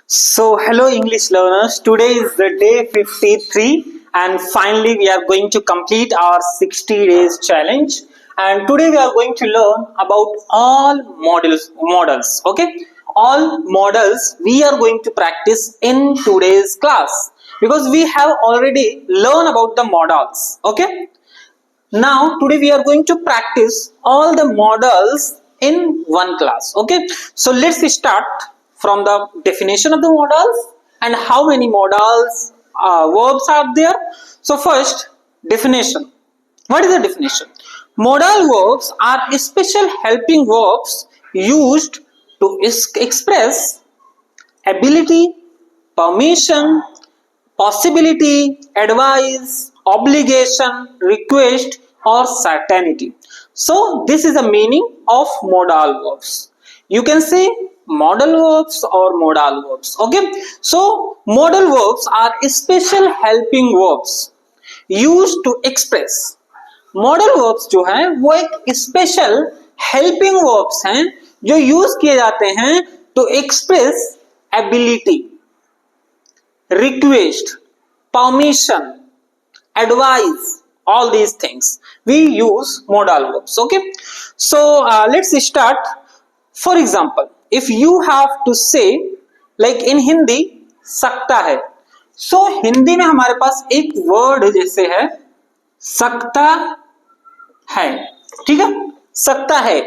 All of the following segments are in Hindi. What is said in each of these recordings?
So, hello English learners. Today is the day 53 and finally we are going to complete our 60 days challenge. And today we are going to learn about all models. Okay? All models we are going to practice in today's class because we have already learned about the models. Okay? Now today we are going to practice all the models in one class. Okay, so let's start from the definition of the models and how many models verbs are there. So first, definition. What is the definition? Modal verbs are special helping verbs used to express ability, permission, possibility, advice, obligation, request, or certainty. So, this is the meaning of modal verbs. You can say modal verbs or modal verbs. Okay, so modal verbs are special helping verbs used to express. Modal verbs जो हैं वो एक स्पेशल हेल्पिंग वर्ब्स हैं जो यूज किए जाते हैं to express ability, request, permission, advice, all these things we use modal verbs. Okay, so let's start. For example, if you have to say like in Hindi सकता है, so हिंदी में हमारे पास एक वर्ड जैसे है सकता है, ठीक है, सकता है.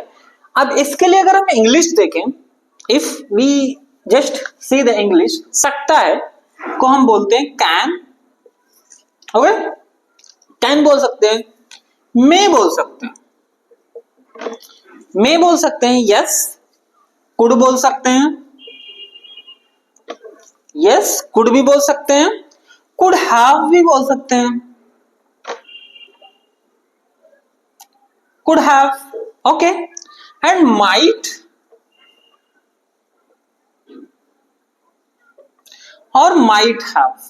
अब इसके लिए अगर हम इंग्लिश देखें, if we just see the English, सकता है को हम बोलते हैं कैन. ओके, कैन बोल सकते हैं, मे बोल सकते हैं, मे बोल सकते हैं, यस कुड बोल सकते हैं, यस कुड भी बोल सकते हैं, कुड हैव भी बोल सकते हैं, could have. Okay, and might or might have.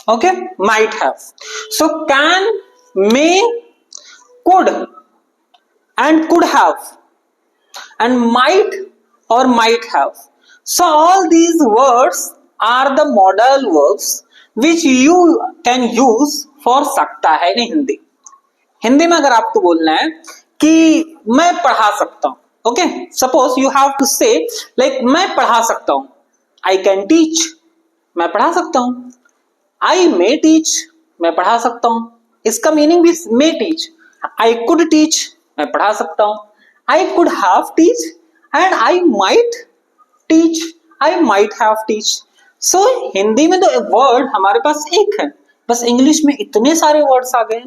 Okay, might have. So can, may, could and could have and might or might have. So all these words are the modal verbs which you can use for सकता है in हिंदी. हिंदी में अगर आपको बोलना है कि मैं पढ़ा सकता हूं, okay, suppose you have to say like मैं पढ़ा सकता हूं, आई कैन टीच, मैं पढ़ा सकता हूं, आई मे टीच, मैं पढ़ा सकता हूं, इसका मीनिंग भी may teach, I could teach, मैं पढ़ा सकता हूं, I could have teach and I might teach, I might have teach. So Hindi में तो वर्ड हमारे पास एक है, बस इंग्लिश में इतने सारे वर्ड्स आ गए.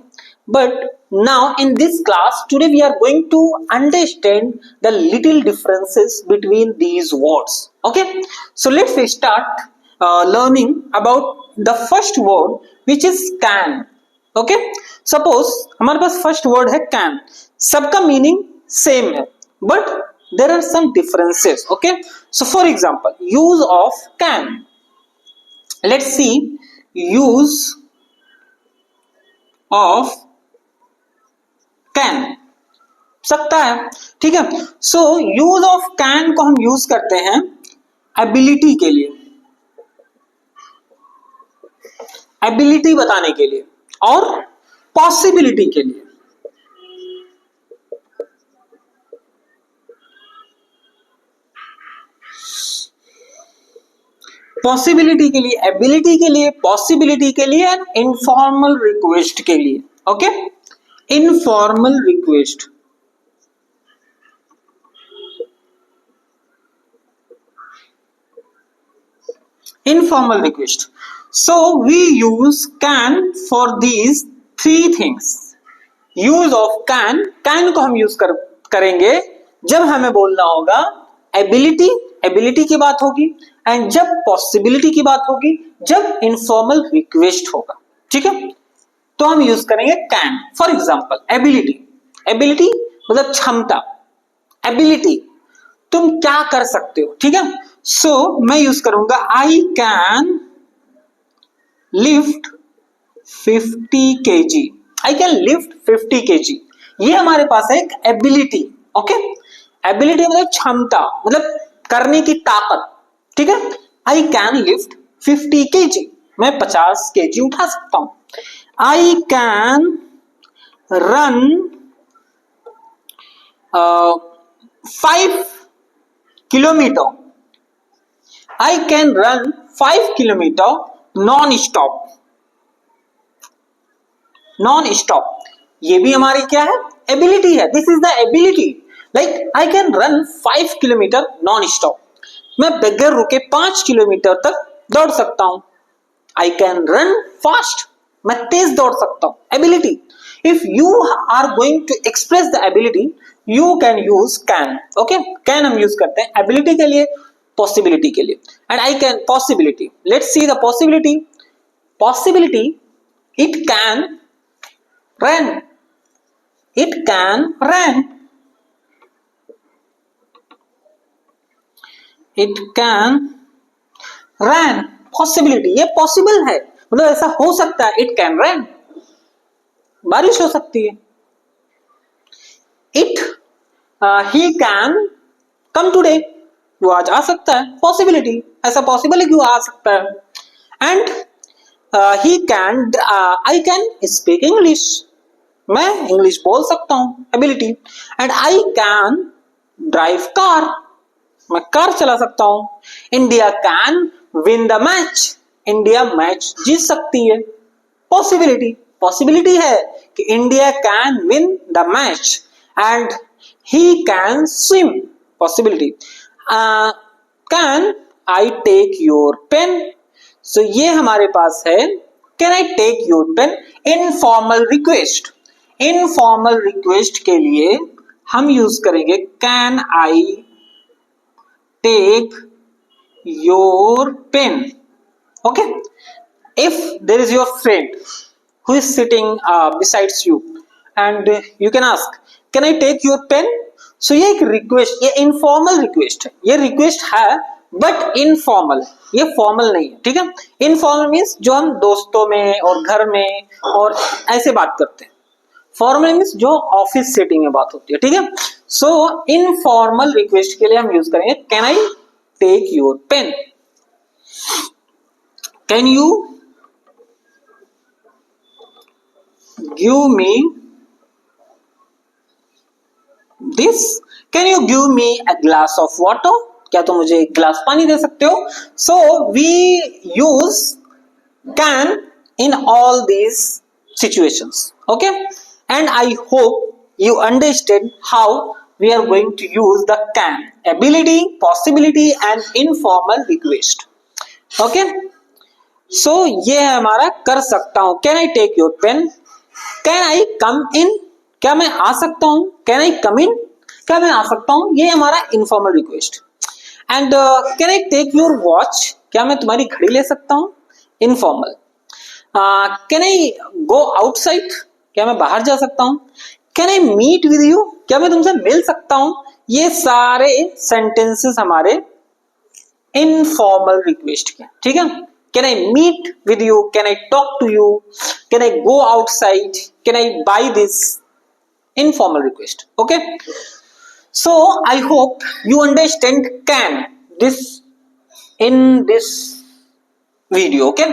But now in this class today we are going to understand the little differences between these words. Okay, so let's start learning about the first word which is can. Okay, suppose हमारे पास फर्स्ट वर्ड है कैन, सबका मीनिंग सेम है but there are some differences. Okay, so for example, use of can. Let's see use of can. सकता है, ठीक है. so use of can को हम यूज करते हैं एबिलिटी के लिए, एबिलिटी बताने के लिए और पॉसिबिलिटी के लिए. पॉसिबिलिटी के लिए, एबिलिटी के लिए, पॉसिबिलिटी के लिए एंड इनफॉर्मल रिक्वेस्ट के लिए. Okay, informal request, informal request. So we use can for these three things. Use of can, can को हम यूज करेंगे जब हमें बोलना होगा एबिलिटी, एबिलिटी की बात होगी, एंड जब पॉसिबिलिटी की बात होगी, जब इनफॉर्मल रिक्वेस्ट होगा. ठीक है, तो हम यूज करेंगे can. For example ability, ability मतलब क्षमता, एबिलिटी तुम क्या कर सकते हो. ठीक है, सो मैं यूज करूंगा I can lift 50 kg. I can lift 50 kg. ये हमारे पास है एक एबिलिटी. ओके, एबिलिटी मतलब क्षमता, मतलब करने की ताकत, ठीक है। आई कैन लिफ्ट 50 kg, मैं 50 kg उठा सकता हूं। I can run 5 kilometre, I can run 5 kilometre non stop, non stop, ये भी हमारी क्या है, एबिलिटी है। This is the ability, like I can run 5 kilometre non stop, मैं बगैर रुके 5 किलोमीटर तक दौड़ सकता हूं। आई कैन रन फास्ट, मैं तेज दौड़ सकता हूं, ability. If you are going to express the ability, you can use can, okay. Can हम यूज करते हैं एबिलिटी के लिए, पॉसिबिलिटी के लिए। And I can possibility, let's see the possibility. Possibility, it can run, it can run, it can run, possibility, ये possible है, मतलब ऐसा हो सकता है, it can run, बारिश हो सकती है। it he can come today, वो आज आ सकता है, possibility, ऐसा possible है कि वो आ सकता है। and he can I can speak English, मैं इंग्लिश बोल सकता हूं, ability. And I can drive car, मैं कार चला सकता हूं। India can win the match, India match जीत सकती है, पॉसिबिलिटी। पॉसिबिलिटी है कि India can win the match. And he can swim, possibility. Can I take your pen, so ये हमारे पास है, can I take your pen, informal request. Informal request के लिए हम यूज करेंगे can I take your pen, okay. If there is your friend who is sitting besides you and you can ask can I take your pen, so ये एक रिक्वेस्ट, ये इनफॉर्मल रिक्वेस्ट है, ये रिक्वेस्ट है बट इनफॉर्मल, ये फॉर्मल नहीं है, ठीक है। इनफॉर्मल मीन्स जो हम दोस्तों में और घर में और ऐसे बात करते हैं, फॉर्मल मीन्स जो ऑफिस सेटिंग में बात होती है, ठीक है। सो इनफॉर्मल रिक्वेस्ट के लिए हम यूज करेंगे can I take your pen, can you give me this, can you give me a glass of water, क्या तुम मुझे एक गिलास पानी दे सकते हो। So we use can in all these situations, okay. And I hope you understand how we are going to use the can, ability, possibility and informal request, okay। So ये है हमारा कर सकता हूं, can I take your pen, can I come in, क्या मैं आ सकता हूं, can I come in, क्या मैं आ सकता हूं, ये हमारा informal request। And can I take your watch, क्या मैं तुम्हारी घड़ी ले सकता हूं, informal। Can I go outside, क्या मैं बाहर जा सकता हूं, can I meet with you, क्या मैं तुमसे मिल सकता हूं, ये सारे सेंटेंसेस हमारे इनफॉर्मल रिक्वेस्ट के, ठीक है। Can I meet with you, can I talk to you, can I go outside, can I buy this, informal request, okay. So I hope you understand can this in this video, okay.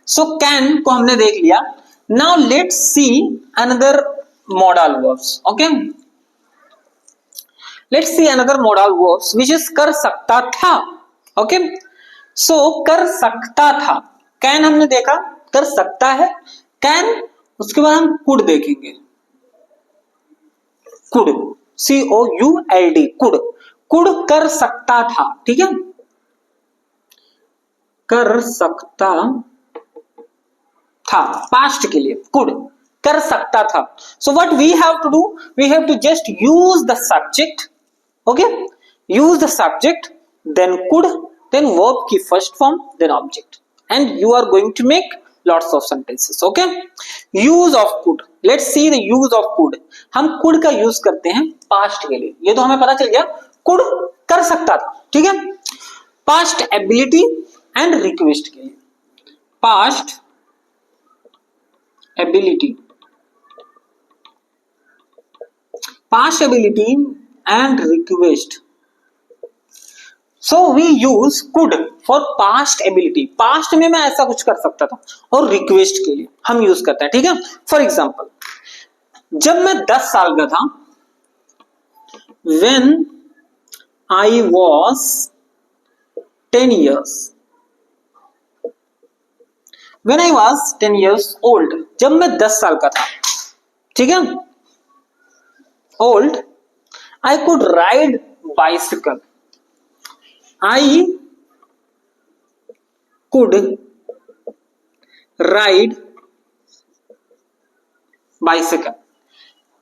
So can को हमने देख लिया। Now let's see another modal verbs, okay। Let's see another modal verbs which is कर सकता था, okay। So कर सकता था, can हमने देखा, कर सकता है can, उसके बाद हम could देखेंगे, could, C-O-U-L-D, could कर सकता था, ठीक है, कर सकता था, पास्ट के लिए could, कर सकता था। So what we have to do, we have to just use the subject, okay, use the subject, then could, then verb की first form, then object, and you are going to make lots of sentences, okay। use of could, let's see the use of could। हम could का यूज करते हैं पास्ट के लिए, ये तो हमें पता चल गया, could कर सकता था, ठीक है। पास्ट एबिलिटी एंड रिक्वेस्ट के लिए, past ability, past ability and request. So we use could for past ability. Past में मैं ऐसा कुछ कर सकता था, और रिक्वेस्ट के लिए हम यूज करते हैं, ठीक है। फॉर एग्जाम्पल, जब मैं 10 साल का था, when I was 10 years, when I was 10 years old, जब मैं 10 साल का था, ठीक है, old, I could ride bicycle. I could ride bicycle.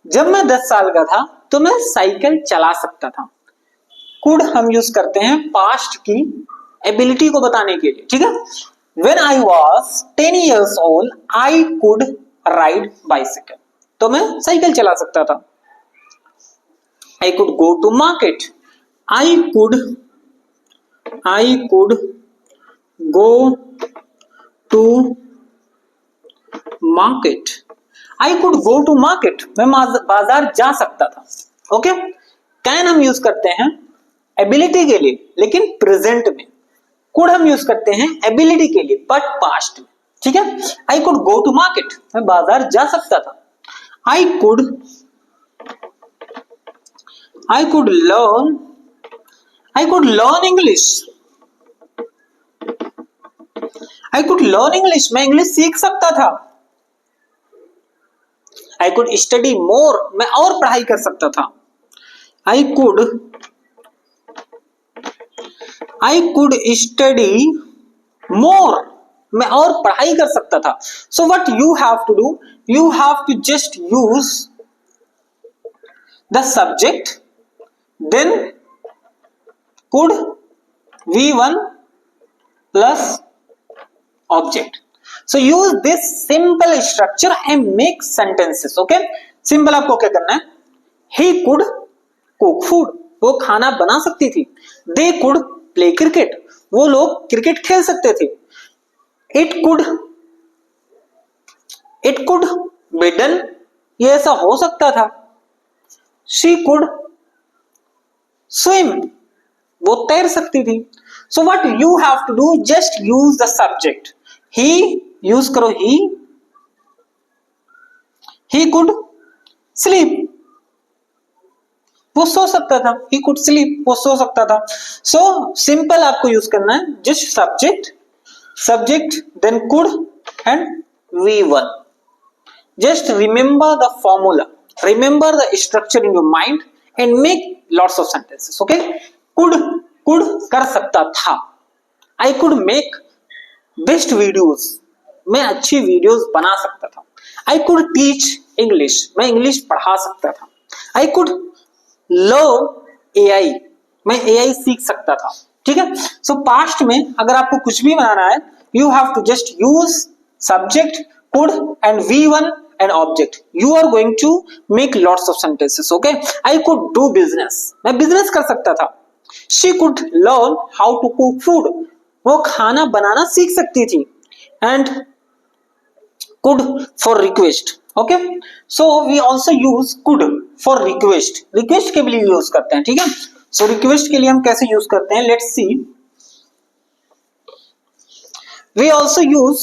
जब मैं 10 साल का था तो मैं साइकिल चला सकता था। कुड हम यूज करते हैं पास्ट की एबिलिटी को बताने के लिए, ठीक है। When I was 10 years old, I could ride bicycle. तो मैं साइकिल चला सकता था। I could go to market. I could go to market. I could go to market. मैं बाजार जा सकता था। ओके, कैन हम यूज करते हैं एबिलिटी के लिए, लेकिन प्रेजेंट में। कुड हम यूज करते हैं एबिलिटी के लिए, बट पास्ट में, ठीक है। I could go to market. मैं बाजार जा सकता था। I could learn English. I could learn English. मैं इंग्लिश सीख सकता था। I could study more. मैं और पढ़ाई कर सकता था। I could study more. मैं और पढ़ाई कर सकता था। So what you have to do? You have to just use the subject, then could V1 plus object. So use this simple structure and make sentences. Okay, simple आपको क्या करना है? He could cook food. वो खाना बना सकती थी। They could play cricket. वो लोग क्रिकेट खेल सकते थे। It could be done. ये ऐसा हो सकता था। She could swim. वो तैर सकती थी। So what you have to do, just use the subject. He use करो he could sleep. वो सो सकता था। He could sleep. वो सो सकता था। So simple आपको यूज करना है, just subject then could and V1. Just remember the formula, remember the structure in your mind and make lots of sentences. Okay, could कर सकता था। I could make best videos. मैं अच्छी वीडियोस बना सकता था। I could teach English. मैं इंग्लिश पढ़ा सकता था। I could learn AI. मैं AI सीख सकता था, ठीक है। सो पास्ट में अगर आपको कुछ भी बनाना है, you have to just use subject, could and V1 and object. You are going to make lots of sentences. Okay, I could do business. मैं बिजनेस कर सकता था। She could learn how to cook food. वो खाना बनाना सीख सकती थी। And could for request. Okay, so we also use could for request. Request के लिए यूज करते हैं, ठीक है। So request के लिए हम कैसे यूज करते हैं, let's see. We also use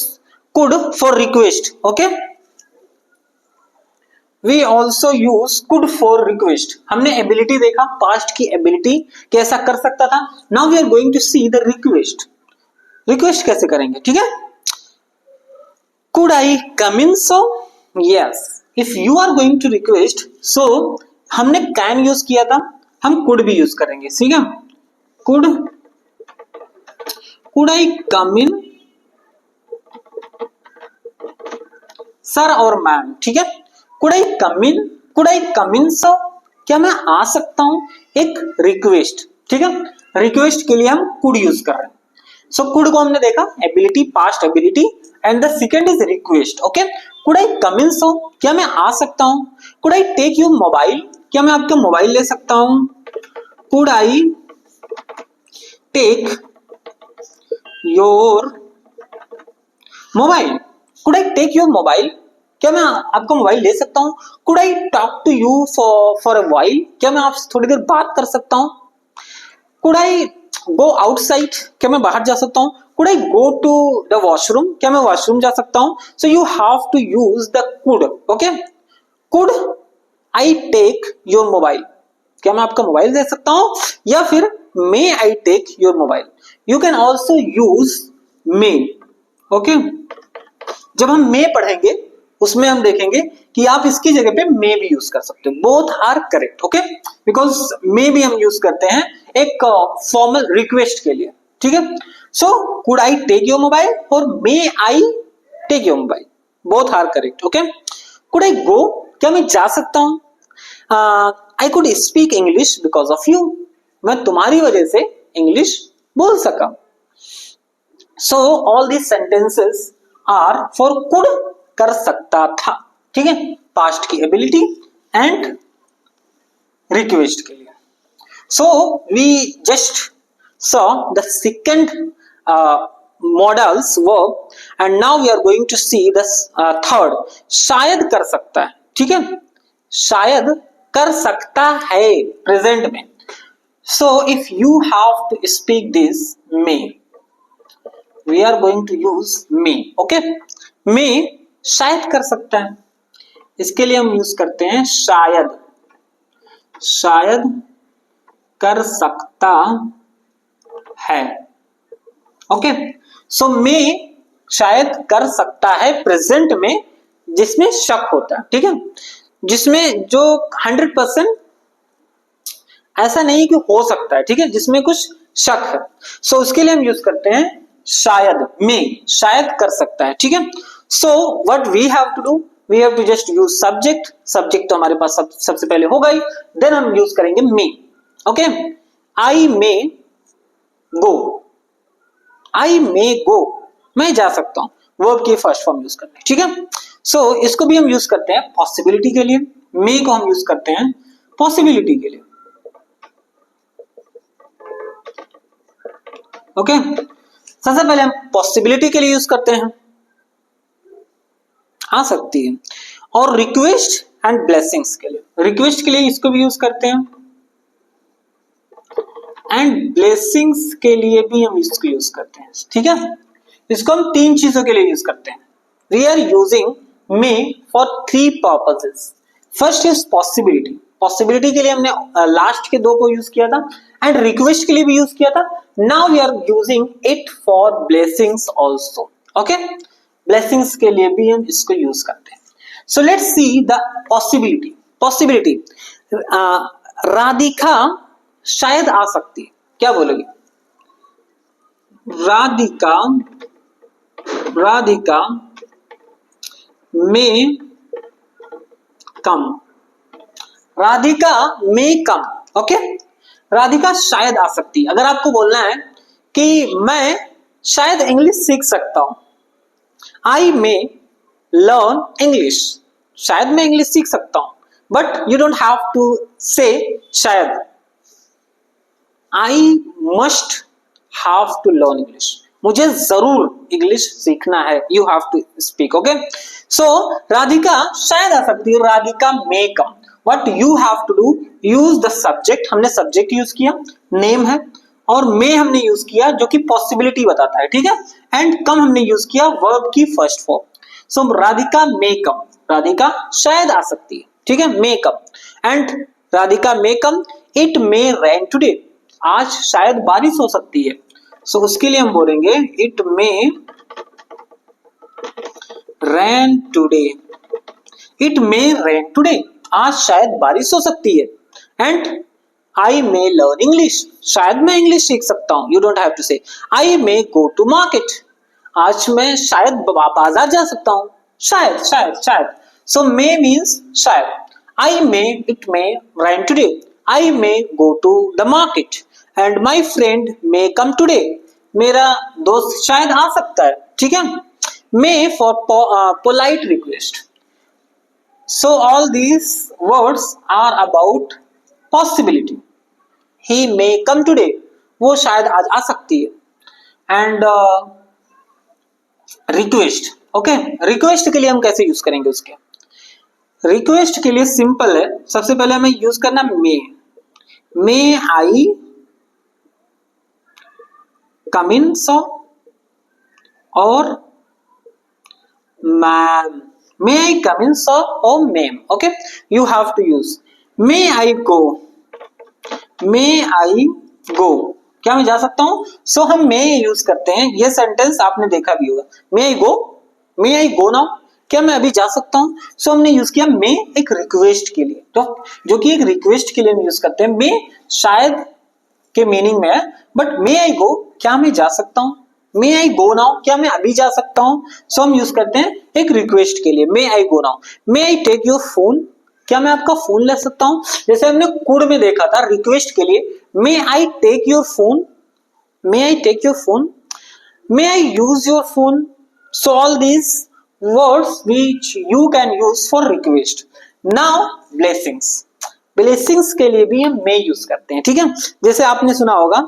could for request. Okay, we also use could for request. हमने एबिलिटी देखा, पास्ट की एबिलिटी कैसा कर सकता था। Now we are going to see the request. Request कैसे करेंगे, ठीक है। Could I come in? So yes, if you are going to request, so हमने can यूज किया था, हम could भी यूज करेंगे, ठीक है। could I come in sir और मैम, ठीक है। could I come in so, क्या मैं आ सकता हूं, एक रिक्वेस्ट, ठीक है। रिक्वेस्ट के लिए हम could यूज कर रहे हैं। सो could को हमने देखा ability, past ability, and the second is request. Okay, could I come in so, क्या मैं आ सकता हूं। could I take your mobile, क्या मैं आपका मोबाइल ले सकता हूं। could I take your mobile, could I take your mobile, क्या मैं आपका मोबाइल ले सकता हूँ? Could I talk to you for a while? क्या मैं आपसे थोड़ी देर बात कर सकता हूँ? Could I go outside? क्या मैं बाहर जा सकता हूँ? Could I go to the washroom? क्या मैं वॉशरूम जा सकता हूँ? So you have to use the could. Okay, could I take your mobile? क्या मैं आपका मोबाइल दे सकता हूं? या फिर may I take your mobile? You can also use may. Okay, जब हम मे पढ़ेंगे उसमें हम देखेंगे कि आप इसकी जगह पे मे भी यूज कर सकते हो. Both are correct. Okay, because may भी हम यूज करते हैं एक फॉर्मल रिक्वेस्ट के लिए. ठीक है, so could I take your mobile और may I take your mobile, both are correct. Okay, could I go? क्या मैं जा सकता हूं? I could speak English because of you? मैं तुम्हारी वजह से इंग्लिश बोल सका. So all these sentences are for could, कर सकता था. ठीक है, पास्ट की एबिलिटी एंड रिक्वेस्ट के लिए. So we just saw the second models verb and now we are going to see the third. शायद कर सकता है. ठीक है, शायद कर सकता है प्रेजेंट में. So if you have to speak this may, we are going to use may. Okay, may शायद कर सकता है, इसके लिए हम यूज करते हैं शायद. शायद कर सकता है. ओके, सो मे शायद कर सकता है प्रेजेंट में जिसमें शक होता है. ठीक है, जिसमें जो 100% ऐसा नहीं कि हो सकता है. ठीक है, जिसमें कुछ शक है. सो उसके लिए हम यूज करते हैं शायद. में शायद कर सकता है. ठीक है, so what we have to do, we have to just use subject. Subject तो हमारे पास सबसे पहले होगा ही, देन हम यूज करेंगे मे. ओके, आई मे गो. आई मे गो, मैं जा सकता हूं, वर्ब की फर्स्ट फॉर्म यूज करते हैं. ठीक है, सो इसको भी हम यूज करते हैं पॉसिबिलिटी के लिए. मे को हम यूज करते हैं पॉसिबिलिटी के लिए. ओके, सबसे पहले हम पॉसिबिलिटी के लिए यूज करते हैं, आ सकती है. और रिक्वेस्ट एंड ब्लेसिंग्स के लिए, रिक्वेस्ट के लिए इसको भी यूज करते हैं एंड ब्लेसिंग्स के लिए भी हम इसको यूज करते हैं. ठीक है, इसको हम तीन चीजों के लिए यूज करते हैं. We are using may for three purposes. First is possibility. Possibility के लिए हमने लास्ट के दो को यूज किया था एंड रिक्वेस्ट के लिए भी यूज किया था. Now we are using it for blessings also. Okay, blessings के लिए भी हम इसको यूज करते हैं. So let's see the possibility. Possibility, Radhika शायद आ सकती है. क्या बोलोगे? राधिका, राधिका में कम. राधिका में कम. ओके, राधिका शायद आ सकती है. अगर आपको बोलना है कि मैं शायद इंग्लिश सीख सकता हूं, आई मे लर्न इंग्लिश. शायद मैं इंग्लिश सीख सकता हूं, but you don't have to say शायद. I must have to learn English. मुझे जरूर इंग्लिश सीखना है. You have to speak. Okay, so Radhika शायद आ सकती है, Radhika may come. What you have to do, use the subject. हमने सब्जेक्ट यूज किया, नेम है, और मे हमने यूज किया जो कि पॉसिबिलिटी बताता है. ठीक है, एंड कम हमने यूज किया वर्ब की first form. So Radhika may come, Radhika शायद आ सकती है. ठीक है, may come. And Radhika may come, it may rain today. आज शायद बारिश हो सकती है. सो उसके लिए हम बोलेंगे it may rain today. It may rain today, आज शायद बारिश हो सकती है. And I may learn English. शायद मैं इंग्लिश सीख सकता हूं. यू डोंट हैव टू से. आई मे गो टू मार्केट. आज मैं शायद बाजार जा सकता हूं. शायद शायद शायद. सो मे मीन्स शायद. I may, it may rain today. I may go to the market and my friend may come today. मेरा दोस्त शायद आ सकता है. ठीक है, may for polite request. So all these words are about possibility. He may come today. वो शायद आज आ सकती है. And request. ओके, रिक्वेस्ट के लिए हम कैसे यूज करेंगे उसके, रिक्वेस्ट के लिए सिंपल है, सबसे पहले हमें यूज करना मे आई कम इन सो और ma'am, may I come in so और ma'am. Okay, you have to use may I go, may I go, क्या मैं जा सकता हूं? सो हम मे यूज करते हैं, ये सेंटेंस आपने देखा भी होगा, मे आई गो नाउ, क्या मैं अभी जा सकता हूं? सो हमने यूज किया मे एक रिक्वेस्ट के लिए, तो जो कि एक रिक्वेस्ट के लिए हम यूज करते हैं, मे शायद के मीनिंग में है, बट मे आई गो, क्या मैं जा सकता हूं? मे आई गो नाउ, क्या मैं अभी जा सकता हूं? सो हम यूज करते हैं एक रिक्वेस्ट के लिए, may I go now. May I take your phone, क्या मैं आपका फोन ले सकता हूं? जैसे हमने कुड में देखा था रिक्वेस्ट के लिए, may I take your phone, may I take your phone, may I use your phone. So all these words which you can use for request. Now blessings, blessings के लिए भी हम मे यूज करते हैं, ठीक है। जैसे आपने सुना होगा,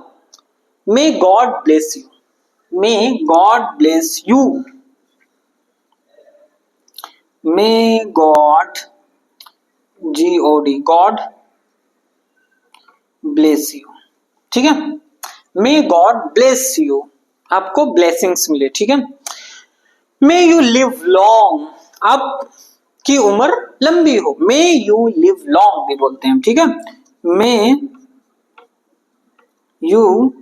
may God bless you, may God bless you, may God G-O-D, God bless you, ठीक है। मे गॉड ब्लेस यू, आपको ब्लेसिंग्स मिले, ठीक है। मे यू लिव लॉन्ग, आपकी उम्र लंबी हो, मे यू लिव लॉन्ग भी बोलते हैं, ठीक है। May you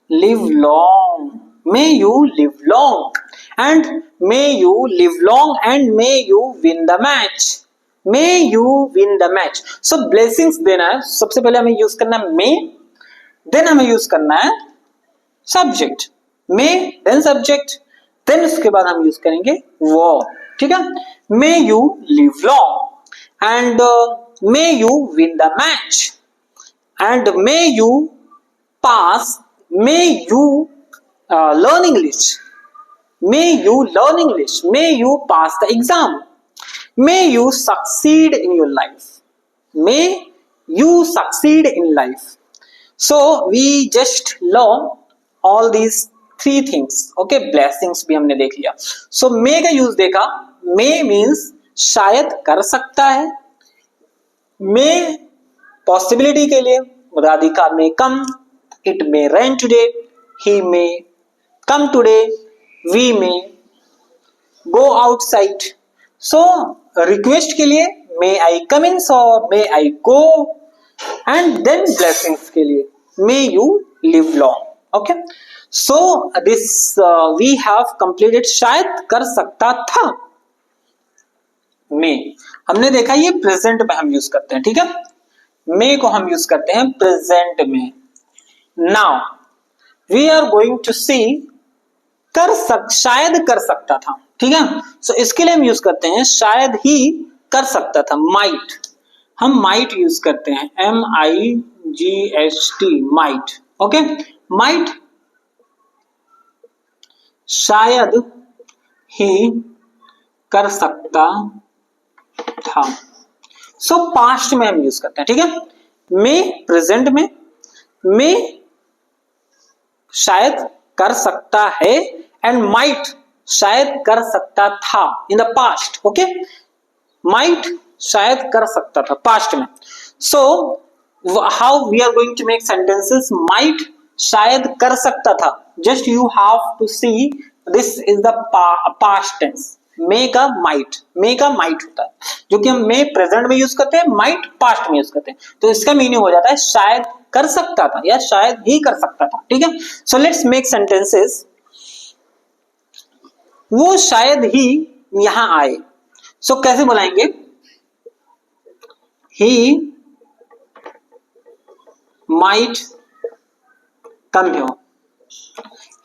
live long, may you live long and may you live long and may you win the match, may you win the match. So blessings देना है, सबसे पहले हमें यूज करना है मे, देन हमें यूज करना है सब्जेक्ट, मे देन सब्जेक्ट, देन उसके बाद हम यूज करेंगे वो, ठीक है। May you live long and may you win the match and may you pass, may you learn English, may you learn English, may you pass the exam, may you succeed in your life, may you succeed in life. So we just learn all these three things, okay। blessings भी हमने देख लिया। so may का यूज देखा, may means शायद कर सकता है, may possibility के लिए, Radhika may come, it may rain today, he may come today, we may go outside। so request के लिए may I come in, so may I go, and then blessings के लिए may you live long, okay। so this we have completed शायद कर सकता था, may हमने देखा ये प्रेजेंट में हम यूज करते हैं, ठीक है। may को हम यूज करते हैं प्रेजेंट में। now we are going to see शायद कर सकता था, ठीक है। सो इसके लिए हम यूज करते हैं शायद ही कर सकता था, माइट, हम माइट यूज करते हैं, MIGHT, माइट, ओके। माइट शायद ही कर सकता था। सो पास्ट में हम यूज करते हैं, ठीक है। मे प्रेजेंट में, मे शायद कर सकता है एंड माइट शायद कर सकता था in the past, okay. Might शायद कर सकता था पास्ट में। So how we are going to make sentences, might शायद कर सकता था, just you have to see this is the past tense, may का माइट, मे का माइट होता है, जो कि हम मे प्रेजेंट में यूज करते हैं, माइट पास्ट में यूज करते हैं, तो इसका मीनिंग हो जाता है शायद कर सकता था या शायद ही कर सकता था, ठीक है। सो लेट्स मेक सेंटेंसेस, वो शायद ही यहां आए। सो कैसे बुलाएंगे, he might come here,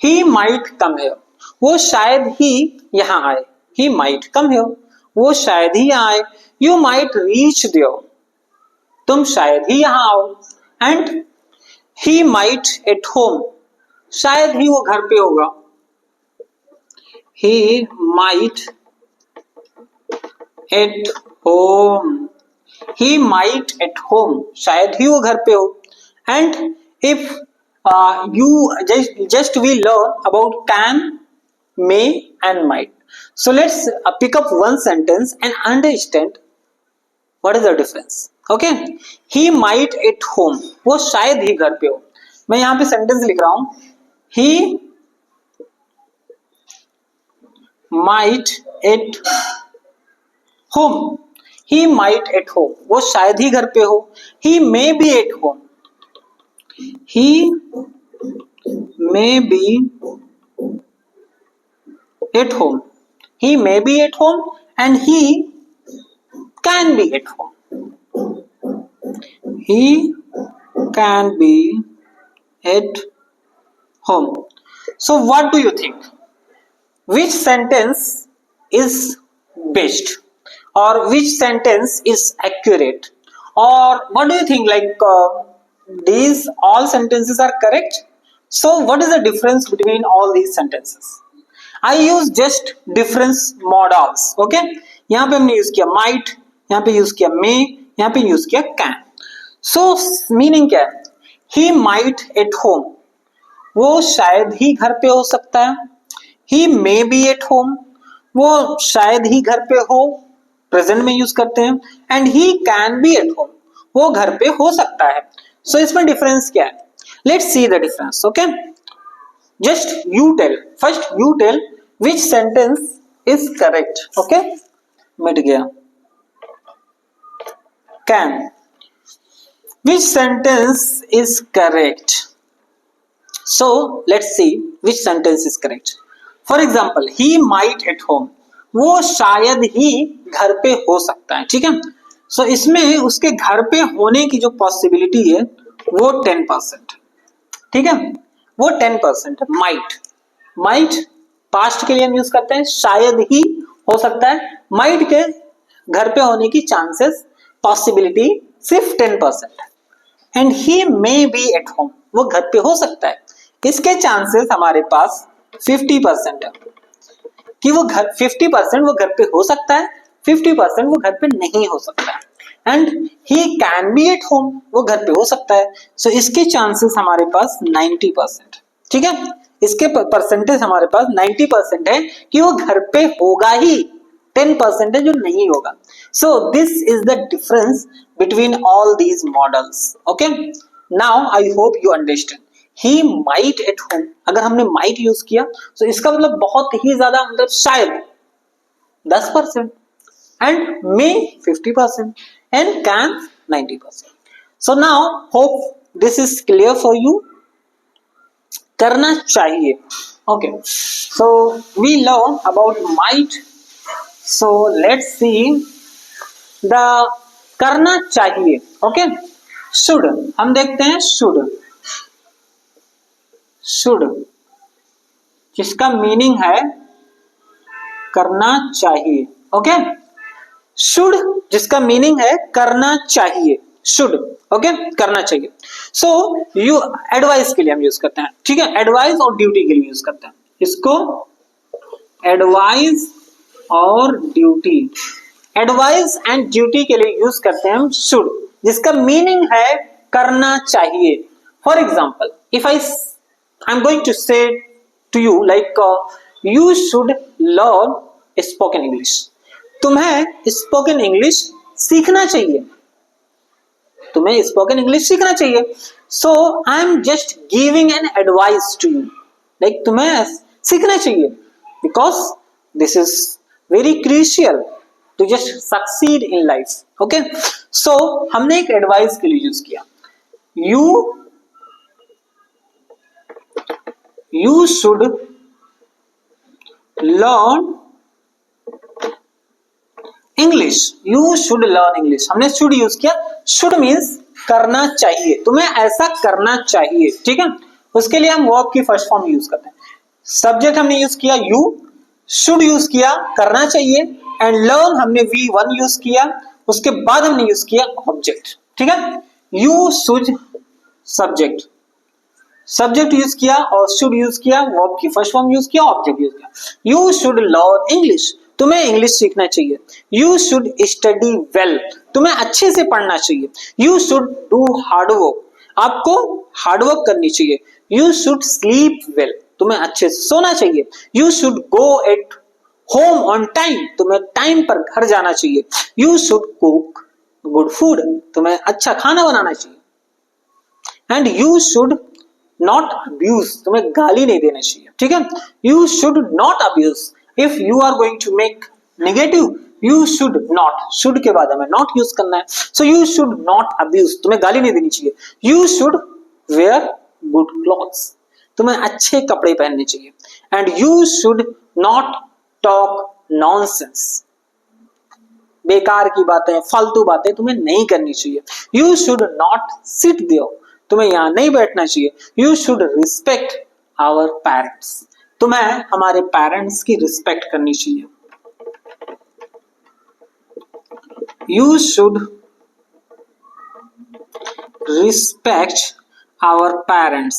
he might come here, वो शायद ही यहां आए, ही माइट कम हियर, वो शायद ही यहां आए, यू माइट रीच देयर, तुम शायद ही यहां आओ, and he might at home, शायद ही वो घर पे होगा, he might at home, he might at home, शायद ही वो घर पे हो। and if you just we learn about can may and might. So let's pick up one sentence and understand what is the difference. Okay, he might at home, वो शायद ही घर पे हो. मैं यहाँ पे सेंटेंस लिख रहा हूं, he might at home. He might at home, वो शायद ही घर पे हो. He may be at home. He may be at home. He may be at home and he can be at home. He can be at home. So what do you think? Which sentence is best, or which sentence is accurate, or what do you think? Like these all sentences are correct. So what is the difference between all these sentences? I use just difference modals. Okay, यहाँ पे हमने यूज किया might, यहाँ पे यूज किया may, यहाँ पे यूज किया can. So meaning क्या है? He might at home, वो शायद ही घर पे हो सकता है. He may be at home, वो शायद ही घर पे हो, प्रेजेंट में यूज करते हैं. And he can be at home, वो घर पे हो सकता है. सो इसमें डिफरेंस क्या है? Let's see the difference. Okay, just you tell, first you tell which sentence is correct. Okay, मिट गया. Can, which sentence is correct? So let's see which sentence is correct. For example, he might at home, वो शायद ही घर पे हो सकता है. ठीक है, सो इसमें उसके घर पे होने की जो पॉसिबिलिटी है वो 10%. ठीक है, वो 10% है. माइट पास्ट के लिए हम यूज करते हैं, शायद ही हो सकता है. माइट के घर पे होने की चांसेस, पॉसिबिलिटी सिर्फ 10% है. And he may be eight home, वो घर पे हो सकता है. इसके चांसेस हमारे पास 50% है कि वो घर 50% वो घर पे हो सकता है, 50% वो घर पे नहीं हो सकता है. And he can be eight home, वो घर पे हो सकता है. सो इसके चांसेस हमारे पास 90%. ठीक है, इसके परसेंटेज हमारे पास 90% है कि वो घर पे होगा ही, 10% है जो नहीं होगा. So this is the difference between all these models. Okay, now I hope you understand. He might at home, अगर हमने might यूज किया तो इसका मतलब बहुत ही ज्यादा, मतलब शायद 10%, and may 50%, and can 90%. So now hope this is clear for you. करना चाहिए. Okay, so we learn about might. So let's see the करना चाहिए. Okay, should हम देखते हैं. शुड जिसका मीनिंग है करना चाहिए. ओके, शुड जिसका मीनिंग है करना चाहिए, शुड. ओके, करना चाहिए. सो यू एडवाइस के लिए हम यूज करते हैं. ठीक है, एडवाइस और ड्यूटी के लिए यूज करते हैं इसको. एडवाइस और ड्यूटी, एडवाइस एंड ड्यूटी के लिए यूज करते हैं हम शुड, जिसका मीनिंग है करना चाहिए. For example, if I'm going to say to you like you should learn spoken English. तुम्हें स्पोकन इंग्लिश सीखना चाहिए, तुम्हें स्पोकन इंग्लिश सीखना चाहिए. So I am just giving an advice to you, like तुम्हें सीखना चाहिए, because this is very crucial to just succeed in life. Okay, so हमने एक एडवाइस के लिए यूज किया. You should learn English. You should learn English. हमने should यूज किया. should means करना चाहिए, तुम्हें ऐसा करना चाहिए. ठीक है, उसके लिए हम वर्ब की फर्स्ट फॉर्म यूज करते हैं. सब्जेक्ट हमने यूज किया you, should यूज किया करना चाहिए, एंड learn हमने V1 यूज किया. उसके बाद हमने यूज किया ऑब्जेक्ट. ठीक है, you should सब्जेक्ट यूज किया और शुड यूज किया, वर्ब की फर्स्ट फॉर्म यूज किया, ऑब्जेक्ट यूज किया. यू शुड लर्न इंग्लिश, तुम्हें इंग्लिश सीखना चाहिए. यू शुड स्टडी वेल, तुम्हें अच्छे से पढ़ना चाहिए. You should do hard work, आपको हार्ड वर्क करनी चाहिए. यू शुड स्लीप वेल, तुम्हें अच्छे से सोना चाहिए. You should go at home on time. तुम्हें टाइम पर घर जाना चाहिए. You should cook good food. तुम्हें अच्छा खाना बनाना चाहिए. And you should not abuse. तुम्हें गाली नहीं देना चाहिए. ठीक है. You should not abuse. If you are going to make negative, you should not. should के बाद हमें not use करना है. So you should not abuse. तुम्हें गाली नहीं देनी चाहिए. You should wear good clothes. तुम्हें अच्छे कपड़े पहनने चाहिए. And you should not talk nonsense. बेकार की बातें, फालतू बातें तुम्हें नहीं करनी चाहिए. You should not sit there. तुम्हें यहां नहीं बैठना चाहिए. You should respect our parents. तुम्हें हमारे पेरेंट्स की रिस्पेक्ट करनी चाहिए. You should respect our parents.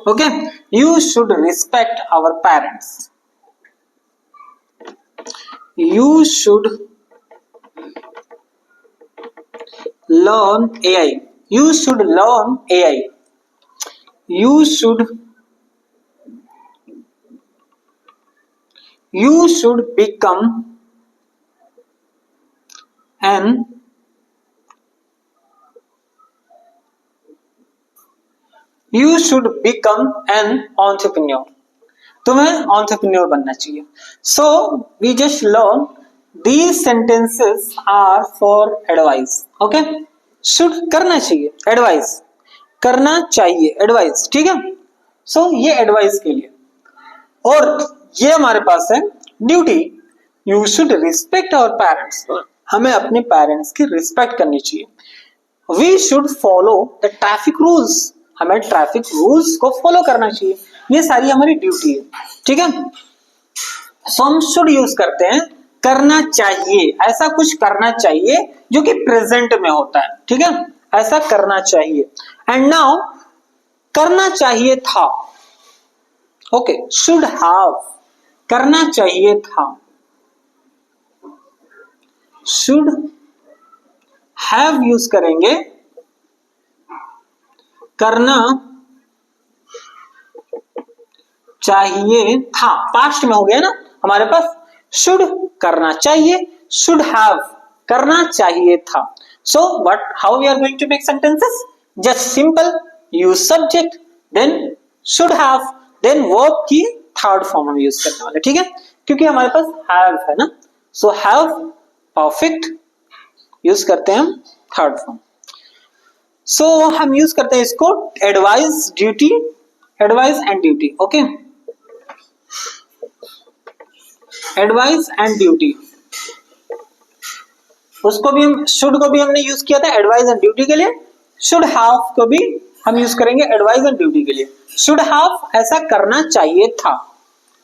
Okay? You should respect our parents. You should learn AI. You should learn AI. You should become an entrepreneur. तुम्हें entrepreneur बनना चाहिए. So we just learn these sentences are for advice. Okay? should करना चाहिए, advice करना चाहिए, advice. ठीक है. So ये advice के लिए. और ये हमारे पास है duty. You should respect our parents. हमें अपने पेरेंट्स की रिस्पेक्ट करनी चाहिए. We should follow the traffic rules. हमें ट्रैफिक रूल्स को फॉलो करना चाहिए. ये सारी हमारी ड्यूटी है. ठीक है. सो हम शुड यूज करते हैं करना चाहिए. ऐसा कुछ करना चाहिए जो कि प्रेजेंट में होता है. ठीक है. ऐसा करना चाहिए. एंड नाउ करना चाहिए था. ओके. शुड हैव करना चाहिए था. शुड हैव यूज करेंगे करना चाहिए था. पास्ट में हो गया ना हमारे पास. शुड करना चाहिए, शुड हैव करना चाहिए था. So what how we are going to make sentences? Just simple use subject then should have then verb की थर्ड फॉर्म हम यूज करने वाले. ठीक है. क्योंकि हमारे पास हैव है ना. सो हैव परफेक्ट यूज करते हैं हम थर्ड फॉर्म. सो हम यूज करते हैं इसको advice duty, advice and duty. Okay. Advice and duty उसको भी हम शुड को भी हमने यूज किया था एडवाइस एंड ड्यूटी के लिए. शुड हैव को भी हम यूज करेंगे एडवाइस एंड ड्यूटी के लिए. शुड हैव ऐसा करना चाहिए था.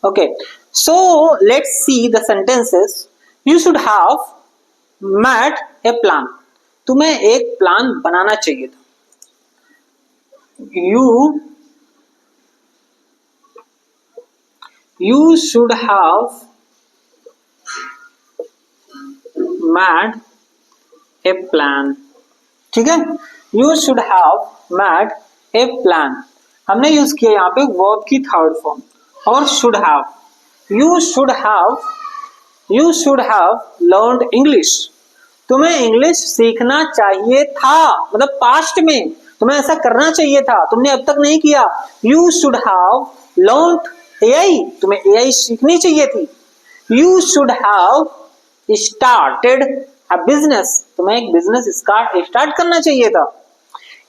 Okay. So let's see the sentences. You should have made a plan. तुम्हें एक प्लान बनाना चाहिए था. You should have made a plan. ठीक है. You should have made a plan. हमने यूज किया यहाँ पे वर्ब की थर्ड फॉर्म और should have. You should have learned English. तुम्हें इंग्लिश सीखना चाहिए था. मतलब पास्ट में तुम्हें ऐसा करना चाहिए था. तुमने अब तक नहीं किया. You should have learned AI. तुम्हें एआई सीखनी चाहिए थी. You should have started a business. तुम्हें एक बिजनेस स्टार्ट करना चाहिए था.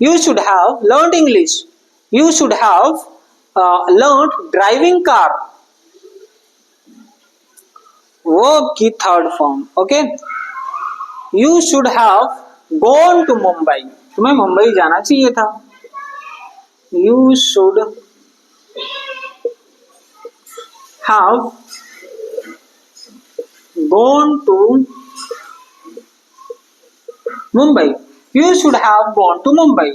You should have learned English. You should have learned driving car. Verb की third form. Okay. You should have gone to Mumbai. तुम्हें मुंबई जाना चाहिए था. You should have gone to Mumbai. You should have gone to Mumbai.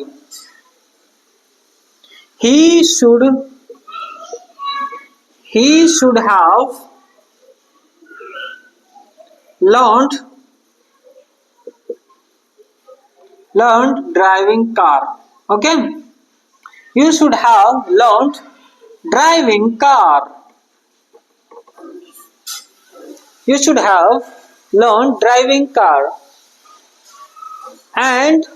He should have learned driving car. Okay. You should have learned driving car. You should have learned driving car. And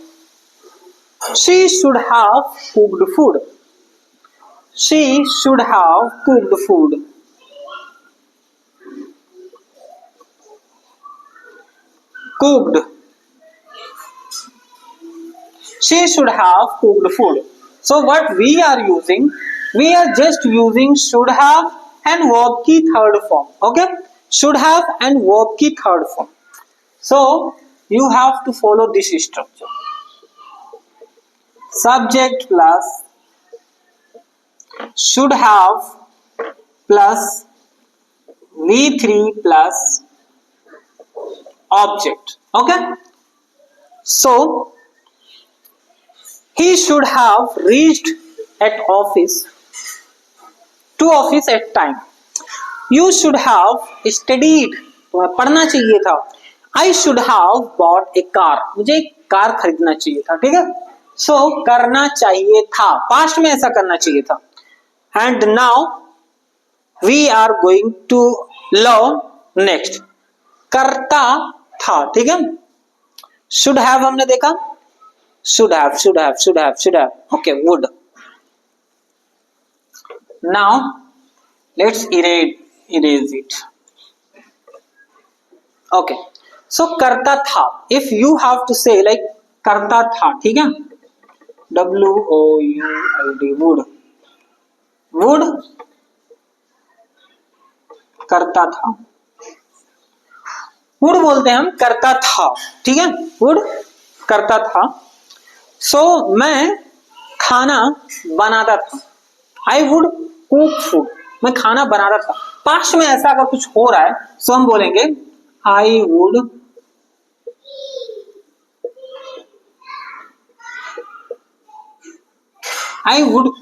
she should have cooked food. She should have cooked food. Cooked. She should have cooked food. So what we are using, we are just using should have and verb की third form. Okay, should have and verb की third form. So you have to follow this structure. Subject plus should have plus V3 plus object. Okay, so he should have reached at office to office at time. You should have studied, पढ़ना चाहिए था. I should have bought a car. मुझे एक कार खरीदना चाहिए था. ठीक है, so करना चाहिए था, पास्ट में ऐसा करना चाहिए था. And now we are going to learn next. करता था. ठीक है, should have हमने देखा, should have, should have, should have, should have. Okay, would. Now let's erase it. Okay, so करता था. If you have to say like करता था, ठीक है, WOULD, would. Would करता था. वुड बोलते हैं हम, करता था. ठीक है, वुड करता था. सो मैं खाना बनाता था. I would cook food. मैं खाना बनाता था. पास्ट में ऐसा अगर कुछ हो रहा है सो हम बोलेंगे I would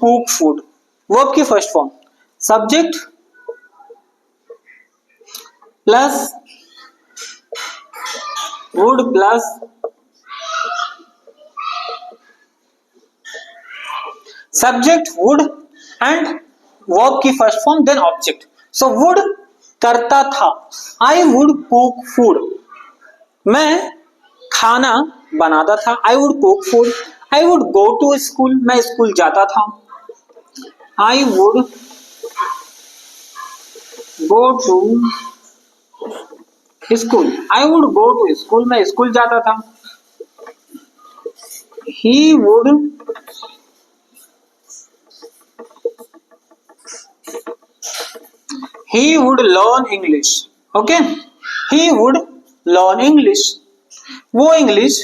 cook food. Verb की first form subject plus would plus subject would and verb की first form then object. So would करता था. I would cook food. मैं खाना बनाता था. I would cook food. I would go to school. मैं स्कूल जाता था. I would go to school. I would go to school. मैं स्कूल जाता था. He would learn English. Okay, he would learn English. वो इंग्लिश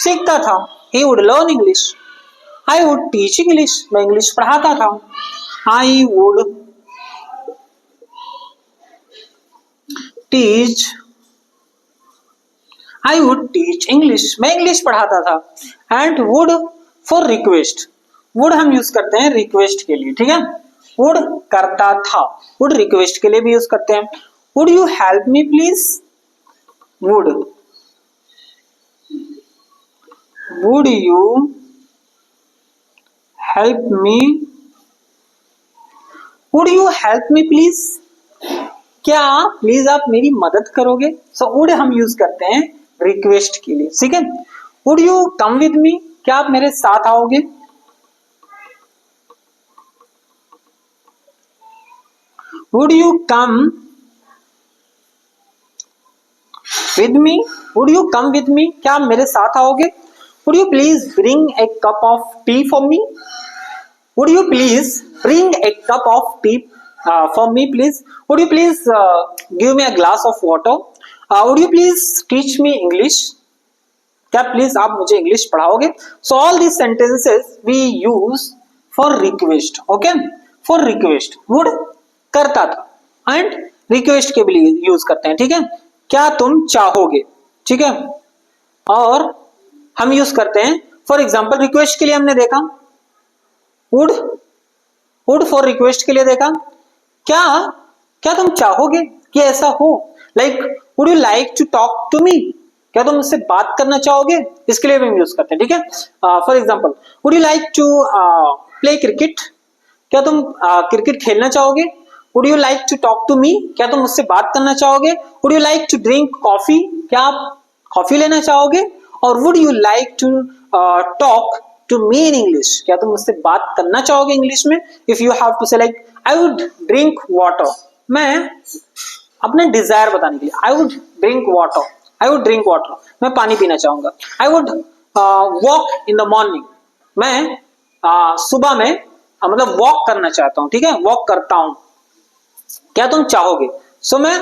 सीखता था. He would learn English. I would teach English. मैं इंग्लिश पढ़ाता था. I would teach. I would teach English. मैं इंग्लिश पढ़ाता था. And would for request. Would हम यूज करते हैं रिक्वेस्ट के लिए. ठीक है, वुड करता था. वुड रिक्वेस्ट के लिए भी यूज करते हैं. Would you help me please. Would you help me. Would you help me please. क्या प्लीज आप मेरी मदद करोगे. सो वुड हम यूज करते हैं रिक्वेस्ट के लिए. ठीक है, would you come with me. क्या आप मेरे साथ आओगे. Would you come with me. Would you come with me. क्या आप मेरे साथ आओगे. Would you please bring a cup of T for me. Would you please bring a cup of T for me please. Would you please give me a glass of water. Would you please teach me English. क्या प्लीज आप मुझे इंग्लिश पढ़ाओगे. So all these sentences we use for request. okay, for request would करता था एंड रिक्वेस्ट के भी यूज करते हैं. ठीक है, क्या तुम चाहोगे. ठीक है, और हम यूज करते हैं फॉर एग्जाम्पल रिक्वेस्ट के लिए हमने देखा वुड फॉर रिक्वेस्ट के लिए देखा. क्या तुम चाहोगे कि ऐसा हो. Like would you like to talk to me. क्या तुम मुझसे बात करना चाहोगे. इसके लिए भी हम यूज करते हैं. ठीक है, for example would you like to play cricket? क्या तुम क्रिकेट खेलना चाहोगे? Would you like to talk to me? क्या तुम मुझसे बात करना चाहोगे? Would you like to drink coffee? क्या आप कॉफी लेना चाहोगे? और would you like to talk to me in English? क्या तुम मुझसे बात करना चाहोगे इंग्लिश में? If you have to say like I would drink water, मैं अपना डिजायर बताने के लिए आई would drink water, I would drink water, मैं पानी पीना चाहूंगा। I would walk in the morning, मैं सुबह में मतलब वॉक करना चाहता हूँ, ठीक है, वॉक करता हूं। क्या तुम चाहोगे? सो मैं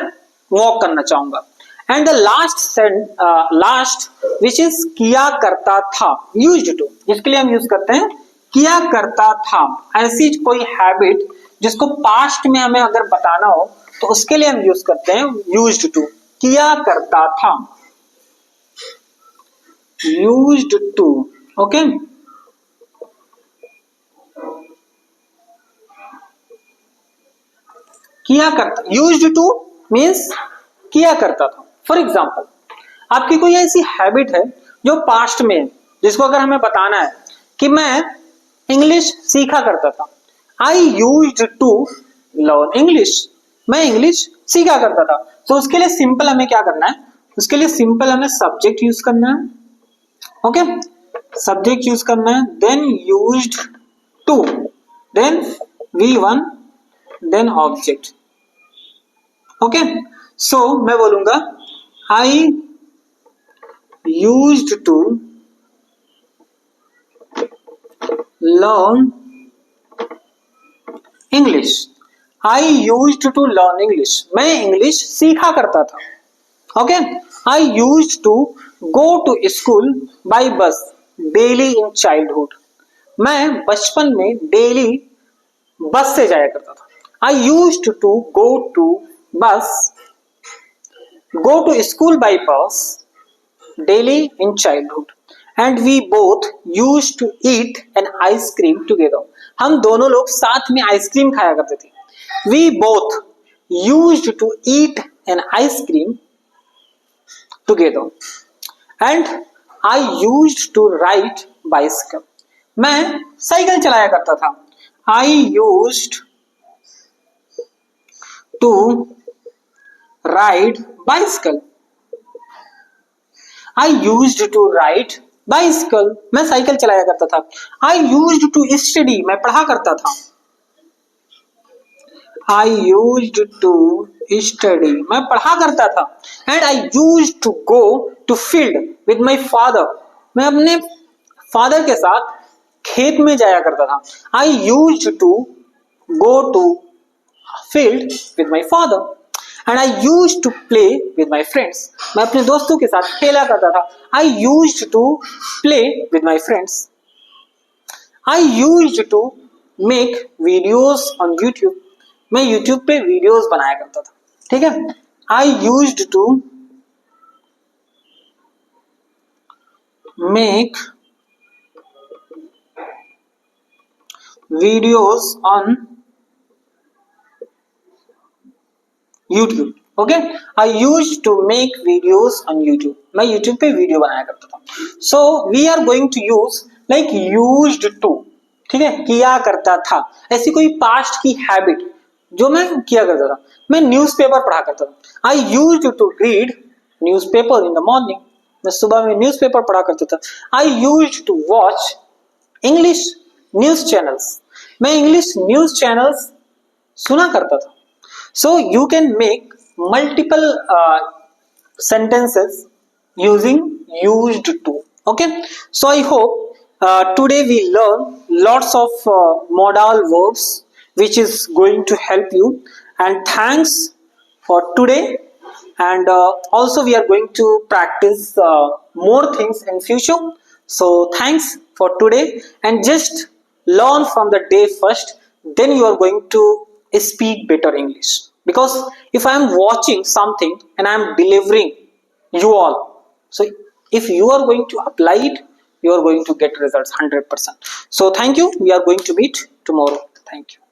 वॉक करना चाहूंगा। And the last which is किया करता था, यूज्ड टू, इसके लिए हम यूज करते हैं किया करता था। ऐसी कोई हैबिट जिसको पास्ट में हमें अगर बताना हो तो उसके लिए हम यूज करते हैं यूज्ड टू, किया करता था, यूज्ड टू। ओके, किया करता, यूज्ड टू मीन्स किया करता था। फॉर एग्जाम्पल, आपकी कोई ऐसी हैबिट है जो पास्ट में है, जिसको अगर हमें बताना है कि मैं इंग्लिश सीखा करता था, I used to learn English, मैं इंग्लिश सीखा करता था। तो उसके लिए सिंपल हमें क्या करना है? उसके लिए सिंपल हमें सब्जेक्ट यूज करना है। ओके, सब्जेक्ट यूज करना है, then used to, then V1, then object. Okay, so मैं बोलूंगा I used to learn English, I used to learn English, मैं इंग्लिश सीखा करता था। Okay, I used to go to school by bus daily in childhood, मैं बचपन में डेली बस से जाया करता था। I used to go to school by bus daily in childhood, and we both used to eat an ice cream together, हम दोनों लोग साथ में आइसक्रीम खाया करते थे। We both used to eat an ice cream together, and I used to ride bicycle, मैं साइकिल चलाया करता था। I used to ride bicycle, I used to ride bicycle, मैं साइकिल चलाया करता था। I used to study, मैं पढ़ा करता था। I used to study, मैं पढ़ा करता था। And I used to go to field with my father, मैं अपने फादर के साथ खेत में जाया करता था। I used to go to field with my father, and I used to play with my friends, मैं अपने दोस्तों के साथ खेला करता था। I used to play with my friends, I used to make videos on YouTube, मैं YouTube पे वीडियोस बनाया करता था। ठीक है, I used to make videos on YouTube। Okay, I used to make videos on YouTube, मैं YouTube पे वीडियो बनाया करता था। So we are going to use like used to, ठीक है, किया करता था। ऐसी कोई पास्ट की हैबिट जो मैं किया करता था, मैं न्यूज़पेपर पढ़ा करता था। I used to read newspaper in the morning, मैं सुबह में न्यूज़पेपर पढ़ा करता था। I used to watch English news channels, मैं इंग्लिश न्यूज चैनल्स सुना करता था। So you can make multiple sentences using used to। okay, so I hope today we learn lots of modal verbs which is going to help you, and thanks for today, and also we are going to practice more things in future. So thanks for today, and just learn from the day first, then you are going to speak better English, because if I am watching something and I am delivering you all, so if you are going to apply it, you are going to get results 100%. So thank you, we are going to meet tomorrow. Thank you.